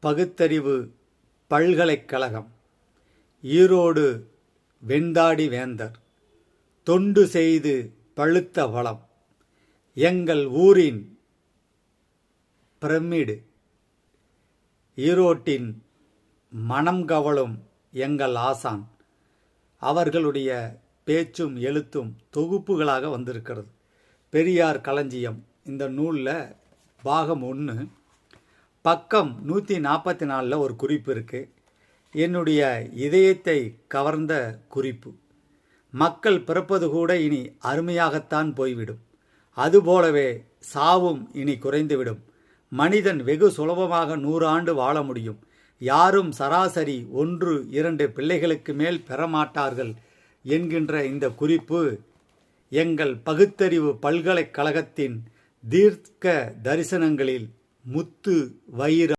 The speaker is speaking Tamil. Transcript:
பகுத்தறிவு பல்கலைக்கழகம் ஈரோடு வெண்தாடி வேந்தர் தொண்டு செய்து பழுத்த வளம் எங்கள் ஊரின் பிரமிடு ஈரோட்டின் மனம் கவலும் எங்கள் ஆசான் அவர்களுடைய பேச்சும் எழுத்தும் தொகுப்புகளாக வந்திருக்கிறது. பெரியார் களஞ்சியம் இந்த நூலில் பாகம் 1 பக்கம் 144 ஒரு குறிப்பு இருக்குது. என்னுடைய இதயத்தை கவர்ந்த குறிப்பு. மக்கள் பிறப்பது கூட இனி அருமையாகத்தான் போய்விடும். அதுபோலவே சாவும் இனி குறைந்துவிடும். மனிதன் வெகு சுலபமாக 100 ஆண்டு வாழ முடியும். யாரும் சராசரி 1-2 பிள்ளைகளுக்கு மேல் பெறமாட்டார்கள் என்கின்ற இந்த குறிப்பு எங்கள் பகுத்தறிவு பல்கலைக்கழகத்தின் தீர்க்க தரிசனங்களில் முத்து வைரம்